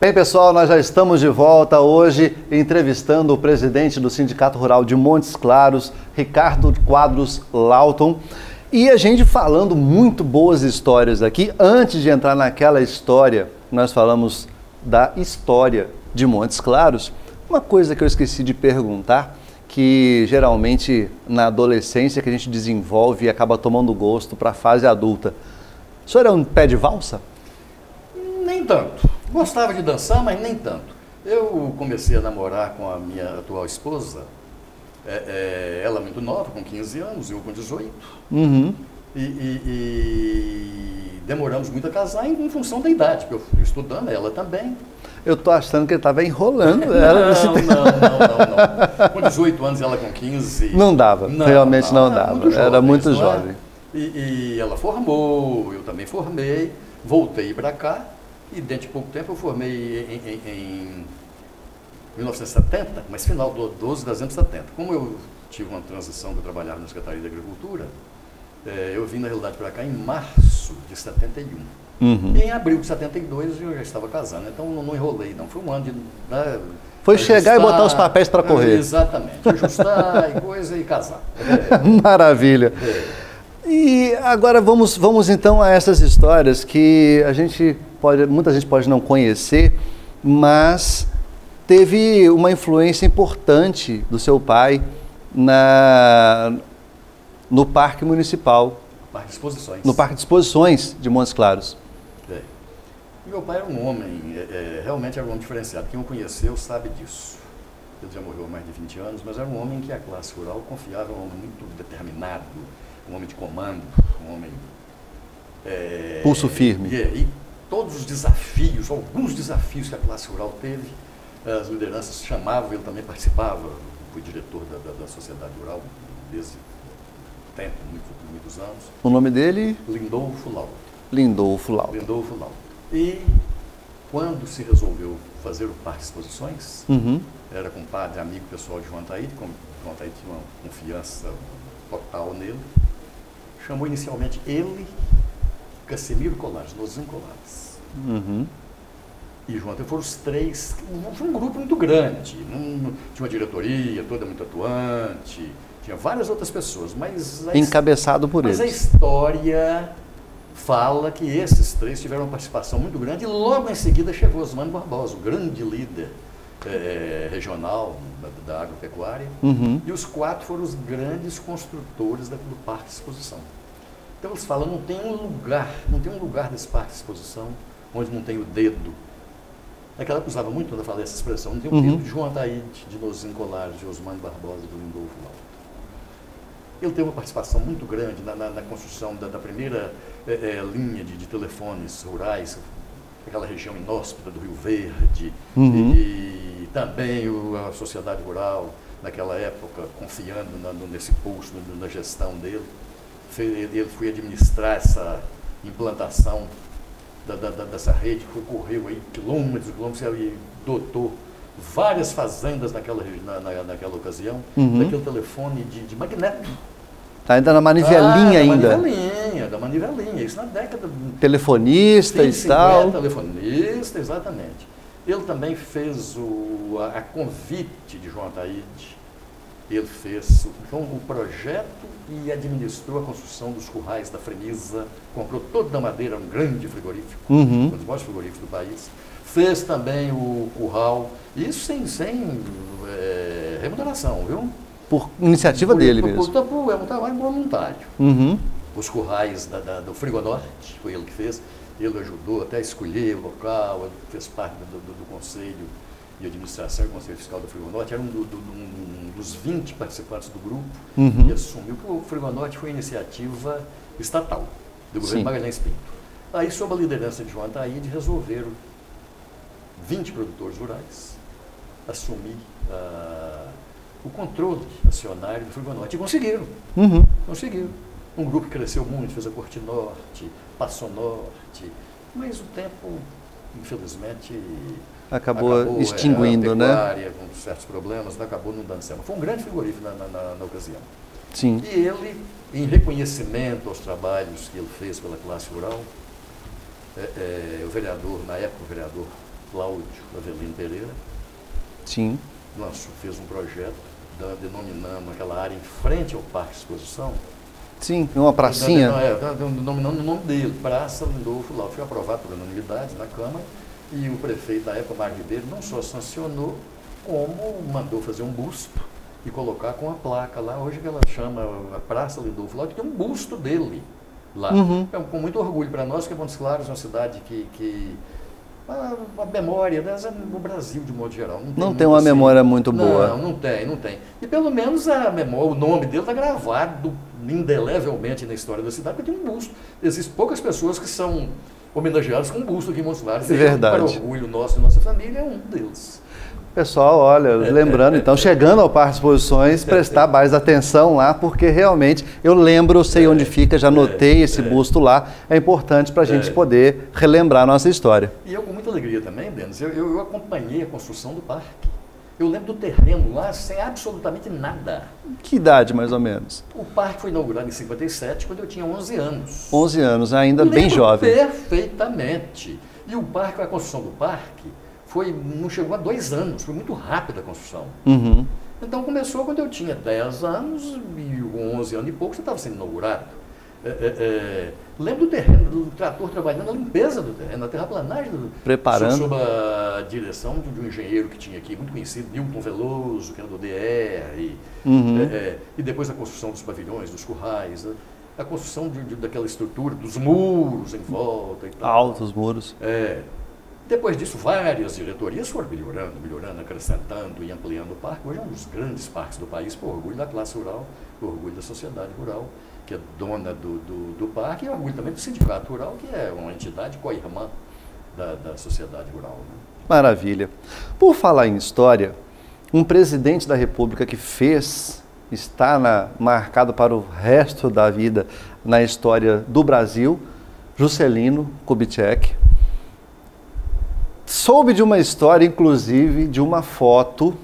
Bem, pessoal, nós já estamos de volta hoje entrevistando o presidente do Sindicato Rural de Montes Claros, Ricardo Quadros Lauton. E a gente falando muito boas histórias aqui. Antes de entrar naquela história, nós falamos da história de Montes Claros. Uma coisa que eu esqueci de perguntar, que geralmente na adolescência que a gente desenvolve e acaba tomando gosto para a fase adulta. O senhor é um pé de valsa? Nem tanto. Gostava de dançar, mas nem tanto. Eu comecei a namorar com a minha atual esposa, ela muito nova, com 15 anos, eu com 18. Uhum. E demoramos muito a casar em função da idade, porque eu fui estudando, ela também. Eu tô achando que ele estava enrolando ela. Não. Com 18 anos, ela com 15. Não dava, realmente não dava. Muito jovem, era muito jovem. E ela formou, eu também formei, voltei para cá. E dentro de pouco tempo eu formei em 1970, mas final do 12 de dezembro de 70. Como eu tive uma transição para trabalhar na Secretaria de Agricultura, eu vim na realidade para cá em março de 71. Uhum. E em abril de 72 eu já estava casando, então não enrolei, não. Foi um ano de... Foi chegar e botar os papéis para correr. Exatamente, ajustar e coisa e casar. Maravilha. E agora vamos então a essas histórias que muita gente pode não conhecer, mas teve uma influência importante do seu pai no Parque Municipal. Parque de Exposições. No Parque de Exposições de Montes Claros. Meu pai era um homem, realmente era um homem diferenciado. Quem o conheceu sabe disso. Ele já morreu há mais de 20 anos, mas era um homem que a classe rural confiava, um homem muito determinado, um homem de comando, um homem... Pulso firme. E todos os desafios, alguns desafios que a classe rural teve, as lideranças chamavam, ele também participava, fui diretor da Sociedade Rural desde tempo, muitos anos. O nome dele? Lindolfo Lauto. Lindolfo Lauto. Lindolfo Lauto. E quando se resolveu fazer o Parque de Exposições, era compadre, amigo pessoal de João Taíde, como João Taíde tinha uma confiança total nele, chamou inicialmente ele, Cassimiro Colares, Nozinho Colares. E João Taíde foram os três, foi um grupo muito grande, tinha uma diretoria toda muito atuante, tinha várias outras pessoas, mas... Encabeçado por eles. Mas a história fala que esses três tiveram uma participação muito grande e logo em seguida chegou Osmano Barbosa, o grande líder regional da agropecuária, e os quatro foram os grandes construtores do Parque de Exposição. Então eles falam, não tem um lugar desse Parque de Exposição onde não tem o dedo. Naquela época usava muito quando eu falei essa expressão, não tem o dedo de João Taíde, de Nozinho Colares, de Osmano Barbosa, do Lindolfo Lauto. Ele teve uma participação muito grande na construção da primeira linha de telefones rurais, aquela região inóspita do Rio Verde, e também a sociedade rural, naquela época, confiando nesse posto, na gestão dele. Ele foi administrar essa implantação dessa rede, que correu aí quilômetros e quilômetros, e dotou várias fazendas naquela ocasião, daquele telefone de magneto. Está ainda na manivelinha ainda. Da manivelinha, isso na década... Telefonista e tal. Telefonista, exatamente. Ele também fez a convite de João Taíde, ele fez o projeto e administrou a construção dos currais da Fremisa, comprou toda a madeira, um grande frigorífico, um dos maiores frigoríficos do país. Fez também o curral, isso sem remuneração, viu? Por iniciativa dele mesmo. É um trabalho voluntário. Os currais do Frigonorte, foi ele que fez. Ele ajudou até a escolher o local, ele fez parte do Conselho de Administração e Conselho Fiscal do Frigonorte. Era um dos 20 participantes do grupo e assumiu que o Frigonorte foi iniciativa estatal do governo Magalhães Pinto. Aí, sob a liderança de João Taíde, resolveram 20 produtores rurais assumir o controle acionário do Frigonorte. E conseguiram. Conseguiram. Um grupo que cresceu muito, fez a Corte Norte, Passo Norte, mas o tempo, infelizmente, acabou extinguindo, né? Com certos problemas, acabou não dando certo. Foi um grande frigorífico na ocasião. Sim. E ele, em reconhecimento aos trabalhos que ele fez pela classe rural, o vereador, na época o vereador Cláudio Avelino Pereira. Sim. Fez um projeto denominando aquela área em frente ao Parque de Exposição. Sim, uma pracinha. Denominando o nome dele, Praça Lindolfo Lauton. Foi aprovado por unanimidade na Câmara e o prefeito da época, Mário Ribeiro, não só sancionou, como mandou fazer um busto e colocar com a placa lá. Hoje que ela chama a Praça Lindolfo Lauton, tem um busto dele lá. É com muito orgulho para nós, que Montes Claros é uma cidade que a memória no Brasil, de modo geral. Não tem uma memória muito boa. Não tem. E pelo menos a memória, o nome dele está gravado indelevelmente na história da cidade, porque tem um busto. Existem poucas pessoas que são homenageadas com um busto aqui em Montes Claros. É verdade. Para orgulho nosso e nossa família, é um deles. Pessoal, olha, lembrando então, chegando ao Parque de Exposições, prestar mais atenção lá, porque realmente eu lembro, eu sei onde fica, já notei esse busto lá, é importante para a gente poder relembrar a nossa história. E eu com muita alegria também, Denis, eu acompanhei a construção do parque. Eu lembro do terreno lá sem absolutamente nada. Que idade, mais ou menos? O parque foi inaugurado em 57, quando eu tinha 11 anos. 11 anos, ainda bem jovem. Perfeitamente. E o parque, a construção do parque, não chegou a 2 anos, foi muito rápida a construção. Então começou quando eu tinha 10 anos e 11 anos e pouco, você estava sendo inaugurado. Lembro do terreno, do trator trabalhando na limpeza do terreno, na terraplanagem. Preparando. Sob a direção de um engenheiro que tinha aqui, muito conhecido, Newton Veloso, que era do DR. E depois a construção dos pavilhões, dos currais, a construção daquela estrutura, dos muros em volta e tal. Altos muros. Depois disso, várias diretorias foram melhorando, acrescentando e ampliando o parque. Hoje é um dos grandes parques do país, por orgulho da classe rural, por orgulho da sociedade rural, que é dona do parque, e orgulho também do sindicato rural, que é uma entidade co-irmã da sociedade rural. Né? Maravilha. Por falar em história, um presidente da República que está marcado para o resto da vida na história do Brasil, Juscelino Kubitschek. Soube de uma história, inclusive, de uma foto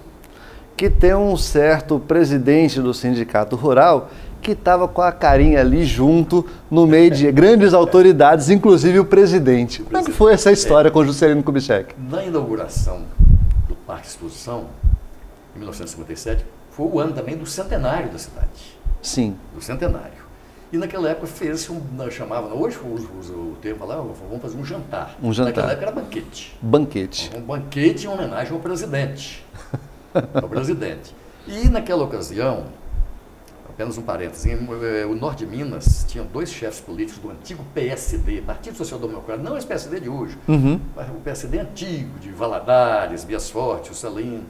que tem um certo presidente do Sindicato Rural que estava com a carinha ali junto, no meio de grandes autoridades, inclusive o presidente. Como é que foi essa história com Juscelino Kubitschek? Na inauguração do Parque de Exposição, em 1957, foi o ano também do centenário da cidade. Sim. Do centenário. E naquela época fez-se hoje usa o termo lá, vamos fazer um jantar. Um jantar. Naquela época era banquete. Banquete. Um banquete em homenagem ao presidente. E naquela ocasião, apenas um parêntese, o Norte de Minas tinha 2 chefes políticos do antigo PSD, Partido Social Democrático, não esse PSD de hoje, o PSD antigo, de Valadares, Bias Forte, Juscelino.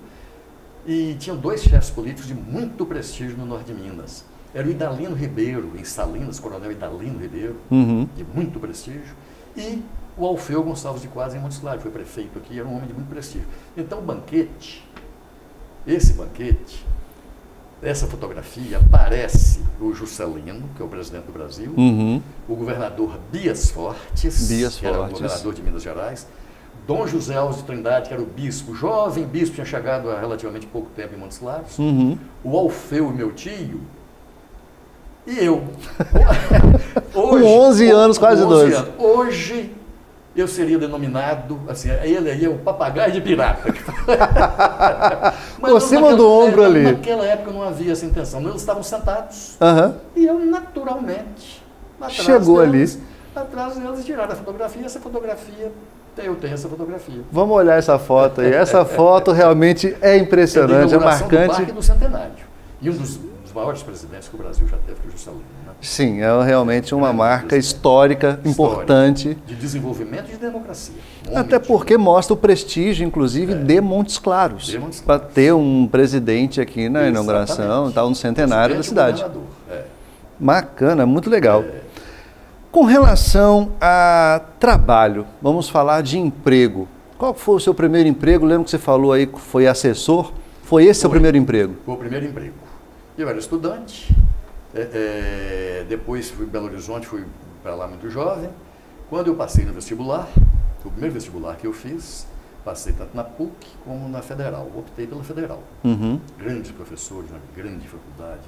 E tinham 2 chefes políticos de muito prestígio no Norte de Minas. Era o Idalino Ribeiro, em Salinas, Coronel Idalino Ribeiro, de muito prestígio, e o Alfeu Gonçalves de Quadros em Montes Claros, foi prefeito aqui, era um homem de muito prestígio. Então esse banquete, essa fotografia, aparece o Juscelino, que é o presidente do Brasil, o governador Bias Fortes, que era o governador de Minas Gerais, Dom José Alves de Trindade, que era o bispo, jovem bispo, tinha chegado há relativamente pouco tempo em Montes Claros, o Alfeu, meu tio, e eu. Com 11 anos, quase 12. Hoje eu seria denominado, assim, ele aí é o papagaio de pirata. Por cima do ombro ali. Naquela época não havia essa intenção. Eles estavam sentados e eu naturalmente, chegou ali. Atrás deles tiraram a fotografia. Essa fotografia, eu tenho essa fotografia. Vamos olhar essa foto aí. Essa foto realmente é impressionante, é marcante. Do Parque do Centenário. E um dos maiores presidentes que o Brasil já teve, que é o Juscelino. Né? Sim, é realmente uma marca histórica, importante. De desenvolvimento e de democracia. Até porque mostra o prestígio, inclusive, de Montes Claros. Para ter um presidente aqui na inauguração, no centenário da cidade. Bacana, muito legal. Com relação a trabalho, vamos falar de emprego. Qual foi o seu primeiro emprego? Lembro que você falou aí que foi assessor. Foi esse seu primeiro emprego? Foi o primeiro emprego. Eu era estudante, depois fui em Belo Horizonte, fui para lá muito jovem. Quando eu passei no vestibular, o primeiro vestibular que eu fiz, passei tanto na PUC como na Federal. Optei pela Federal. Grandes professores, uma grande faculdade,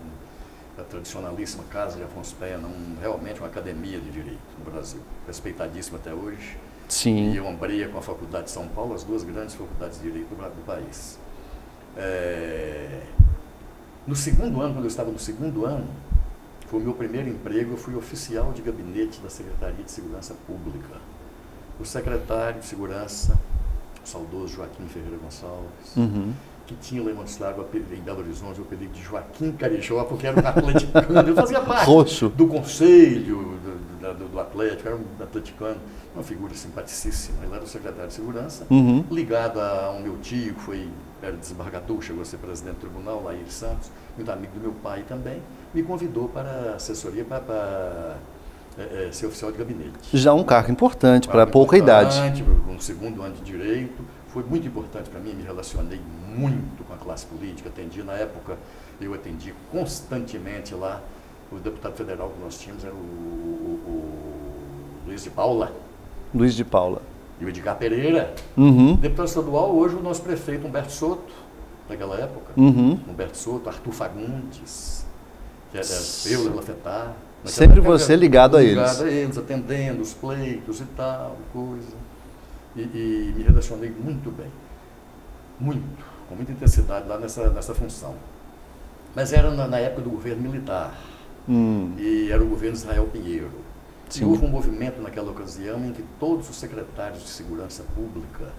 a tradicionalíssima Casa de Afonso Pena, realmente uma academia de direito no Brasil, respeitadíssima até hoje. Sim. E ombreia com a Faculdade de São Paulo, as duas grandes faculdades de Direito do país. No segundo ano, quando eu estava no segundo ano, foi o meu primeiro emprego, eu fui oficial de gabinete da Secretaria de Segurança Pública. O secretário de Segurança, o saudoso Joaquim Ferreira Gonçalves, que tinha lá em Montes Claros, em Belo Horizonte, o apelido de Joaquim Carijó, porque era um atleticano. Eu fazia parte do conselho do Atlético, era um atleticano, uma figura simpaticíssima. Ele era o secretário de Segurança, ligado a um meu tio, que era desembargador, chegou a ser presidente do tribunal, Laír Santos, muito amigo do meu pai também, me convidou para a assessoria para ser oficial de gabinete. Já um cargo importante para pouca idade. Com o segundo ano de Direito, foi muito importante para mim, me relacionei muito com a classe política, eu atendi constantemente lá, o deputado federal que nós tínhamos era o Luiz de Paula. Luiz de Paula. E o Edgar Pereira. Deputado estadual, hoje o nosso prefeito Humberto Soto, naquela época. Humberto Soto, Arthur Fagundes, que era eu, Lafetar. Sempre você ligado a eles. Ligado a eles, atendendo os pleitos e tal, coisa. E me relacionei muito bem. Muito, com muita intensidade lá nessa função. Mas era na época do governo militar. E era o governo Israel Pinheiro. E houve um movimento naquela ocasião em que todos os secretários de segurança pública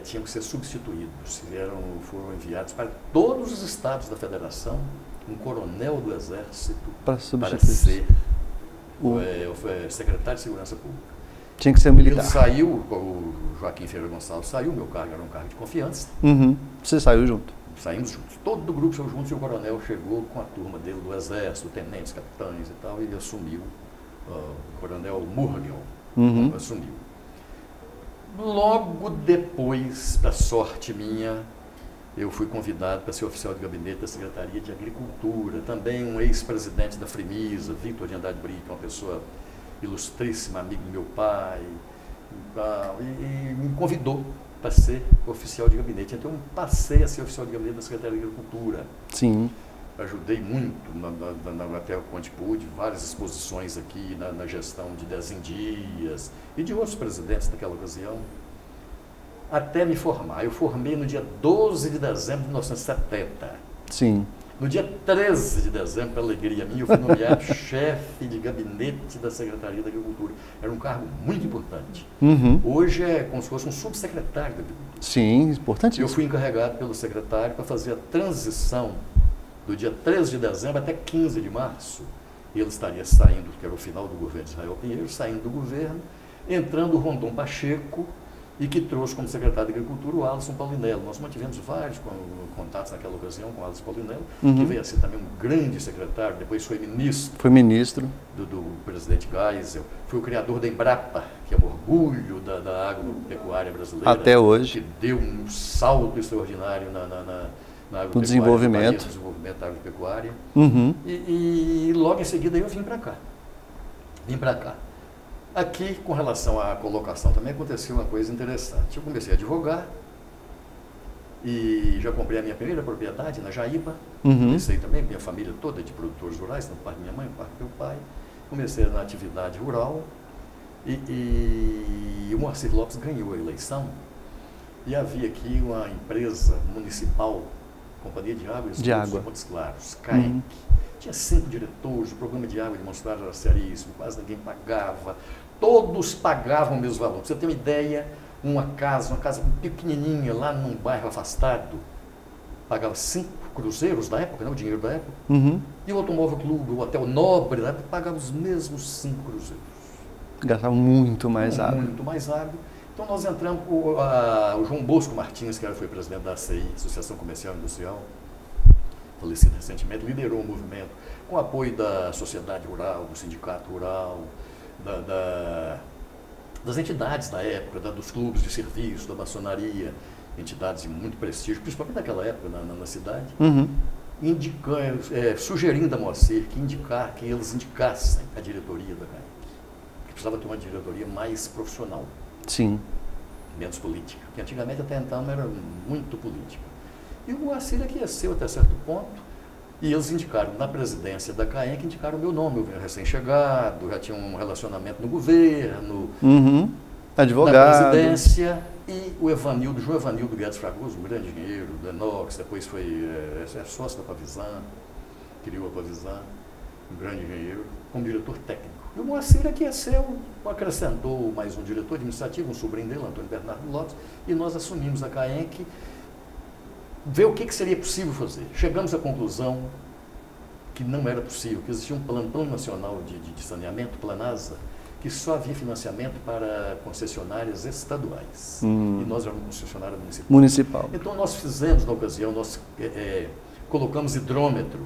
tinham que ser substituídos. Foram enviados para todos os estados da federação um coronel do Exército para ser o secretário de segurança pública. Tinha que ser militar. Ele saiu, o Joaquim Ferreira Gonçalves saiu, meu cargo era um cargo de confiança. Você saiu junto? Saímos juntos. Todo o grupo saiu juntos e o coronel chegou com a turma dele do Exército, tenentes, capitães e tal, e ele assumiu. O coronel Murgel assumiu. Logo depois, para sorte minha, eu fui convidado para ser oficial de gabinete da Secretaria de Agricultura. Também um ex-presidente da Frimisa, Victor de Andrade Brito, uma pessoa ilustríssima, amigo do meu pai, e me convidou para ser oficial de gabinete. Então, eu passei a ser oficial de gabinete da Secretaria de Agricultura. Sim. Ajudei muito, até onde pude, várias exposições aqui na gestão de 10 em Dias e de outros presidentes daquela ocasião, até me formar. Eu formei no dia 12 de dezembro de 1970. Sim. No dia 13 de dezembro, para alegria minha, eu fui nomeado chefe de gabinete da Secretaria da Agricultura. Era um cargo muito importante. Hoje é como se fosse um subsecretário da Agricultura. Sim, importantíssimo. Eu fui encarregado pelo secretário para fazer a transição do dia 13 de dezembro até 15 de março. Ele estaria saindo, que era o final do governo de Israel Pinheiro, saindo do governo, entrando o Rondon Pacheco, e que trouxe como secretário de Agricultura o Alisson Paulinello. Nós mantivemos vários contatos naquela ocasião com o Alisson Paulinello, que veio a ser também um grande secretário, depois foi ministro. Foi ministro. Do presidente Geisel. Foi o criador da Embrapa, que é um orgulho da agropecuária brasileira. Até hoje. Que deu um salto extraordinário no desenvolvimento. Da agropecuária. E logo em seguida eu vim para cá. Aqui, com relação à colocação, também aconteceu uma coisa interessante. Eu comecei a advogar e já comprei a minha primeira propriedade na Jaíba. Comecei também, minha família toda de produtores rurais, tanto parte da minha mãe, parte do meu pai. Comecei na atividade rural e o Moacir Lopes ganhou a eleição. E havia aqui uma empresa municipal, Companhia de Água e Esgotos de Montes Claros, CAEC. Tinha 5 diretores, o programa de água de Montes Claros era seríssimo, quase ninguém pagava. Todos pagavam o mesmo valor. Para você ter uma ideia, uma casa pequenininha lá num bairro afastado, pagava 5 cruzeiros da época, né, o dinheiro da época. E o Automóvel Clube, o Hotel Nobre, da época, pagava os mesmos 5 cruzeiros. Gastava muito mais água. Muito mais água. Então nós entramos, o João Bosco Martins, que foi presidente da ACI, Associação Comercial e Industrial, falecido recentemente, liderou o movimento com apoio da sociedade rural, do sindicato rural, das entidades da época, dos clubes de serviço, da maçonaria, entidades de muito prestígio, principalmente naquela época na cidade, sugerindo a Moacir que eles indicassem a diretoria da CAEC, que precisava ter uma diretoria mais profissional. Sim. Menos política, porque antigamente até então era muito política. E o Moacir aqueceu até certo ponto, E eles indicaram, na presidência da CAENC, indicaram o meu nome. Eu era recém-chegado, já tinha um relacionamento no governo, advogado. Na presidência, e o Evanildo, João Evanildo Guedes Fragoso, um grande engenheiro do Enox, depois foi sócio da Pavisan, criou a Pavisan, um grande engenheiro, como diretor técnico. E o Moacir aqueceu, acrescentou mais um diretor administrativo, um sobrinho dele, Antônio Bernardo Lopes, e nós assumimos a CAENC, ver o que seria possível fazer. Chegamos à conclusão que não era possível, que existia um plano nacional de saneamento, Planasa, que só havia financiamento para concessionárias estaduais. E nós éramos concessionária municipal. Então nós fizemos, na ocasião, nós colocamos hidrômetro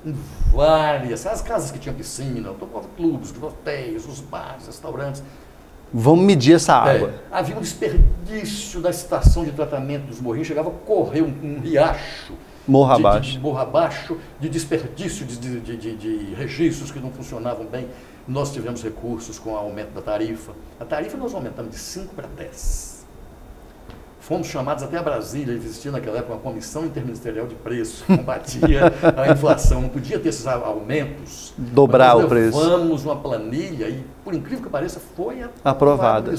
em várias, as casas que tinham piscina, clubes, hotéis, os bares, restaurantes. Vamos medir essa água. Havia um desperdício da estação de tratamento dos morrinhos, chegava a correr um riacho. Morro abaixo. Morro abaixo, de desperdício de registros que não funcionavam bem. Nós tivemos recursos com o aumento da tarifa. A tarifa nós aumentamos de 5 para 10. Fomos chamados até a Brasília, existia naquela época uma comissão interministerial de preços, que combatia a inflação, não podia ter esses aumentos. Dobrar o preço. Levamos uma planilha e, por incrível que pareça, foi aprovada.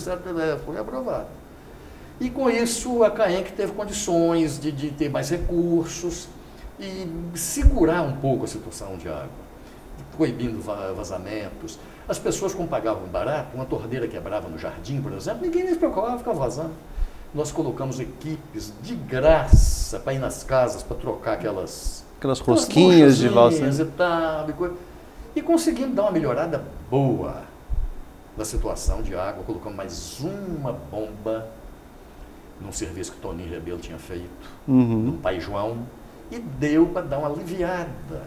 Foi aprovada. E com isso a CAENC teve condições de ter mais recursos e segurar um pouco a situação de água, proibindo vazamentos. As pessoas, como pagavam barato, uma torneira quebrava no jardim, por exemplo, ninguém nem se preocupava, ficava vazando. Nós colocamos equipes de graça para ir nas casas, para trocar aquelas rosquinhas de valsa e conseguimos dar uma melhorada boa na situação de água. Colocamos mais uma bomba num serviço que Toninho Rebelo tinha feito, no Pai João, e deu para dar uma aliviada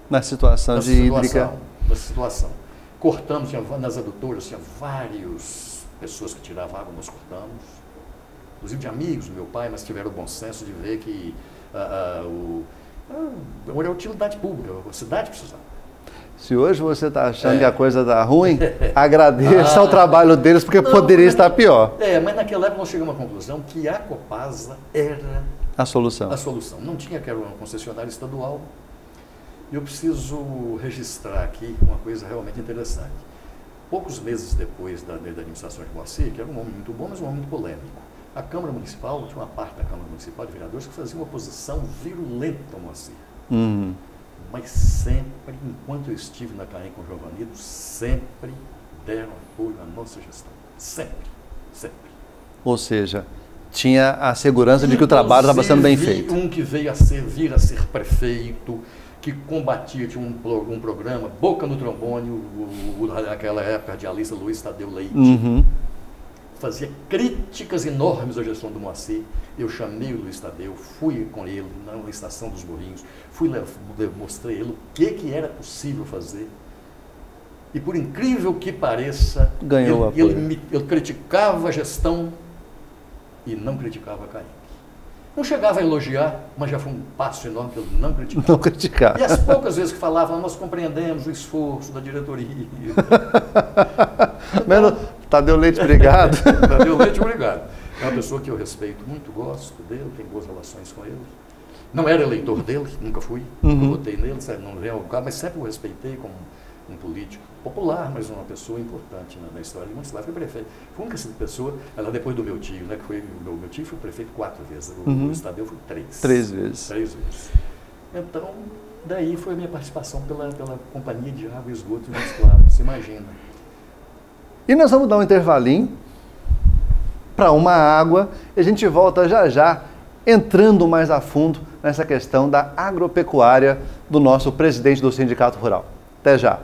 na situação hídrica. Na situação. Cortamos, nas adutoras, tinha várias pessoas que tiravam água, nós cortamos. Inclusive de amigos do meu pai, mas tiveram o bom senso de ver que era utilidade pública, a cidade precisava. Se hoje você está achando que a coisa está ruim, agradeça ao trabalho deles, porque poderia estar pior. Mas naquela época nós chegamos à conclusão que a Copasa era a solução. Não tinha, que era uma concessionária estadual. Eu preciso registrar aqui uma coisa realmente interessante. Poucos meses depois da administração de Moacir, que era um homem muito bom, mas um homem muito polêmico, a Câmara Municipal, tinha uma parte da Câmara Municipal de Vereadores que fazia uma oposição virulenta ao Moacir. Mas sempre, enquanto eu estive na CAENC com o Giovanildo, sempre deram apoio à nossa gestão. Sempre, sempre. Ou seja, tinha a segurança de que o trabalho estava sendo bem feito. Um que veio vir a ser prefeito, que combatia, tinha um programa, Boca no Trombone, naquela época, de Alissa Luiz Tadeu Leite. Fazia críticas enormes à gestão do Moacir. Eu chamei o Luiz Tadeu, fui com ele na estação dos Morrinhos, mostrei ele o que era possível fazer. E por incrível que pareça, ganhou apoio. Ele criticava a gestão e não criticava a CAENC. Não chegava a elogiar, mas já foi um passo enorme que ele não criticava. Não criticava. E as poucas vezes que falava, nós compreendemos o esforço da diretoria. Menos Tadeu Leite, obrigado. Tadeu Leite, obrigado. É uma pessoa que eu respeito muito, gosto dele, tenho boas relações com ele. Não era eleitor dele, nunca fui, nunca votei nele, não veio ao lugar, mas sempre o respeitei como um político popular, mas uma pessoa importante na história de Montes Claros. Foi prefeito. Foi a única pessoa, ela depois do meu tio, né, que foi o meu tio foi prefeito 4 vezes, o Estadeu foi 3. 3 vezes. 3 vezes. Então, daí foi a minha participação pela Companhia de Água e Esgoto de Montes Claros, você imagina. E nós vamos dar um intervalinho para uma água e a gente volta já já, entrando mais a fundo nessa questão da agropecuária do nosso presidente do Sindicato Rural. Até já!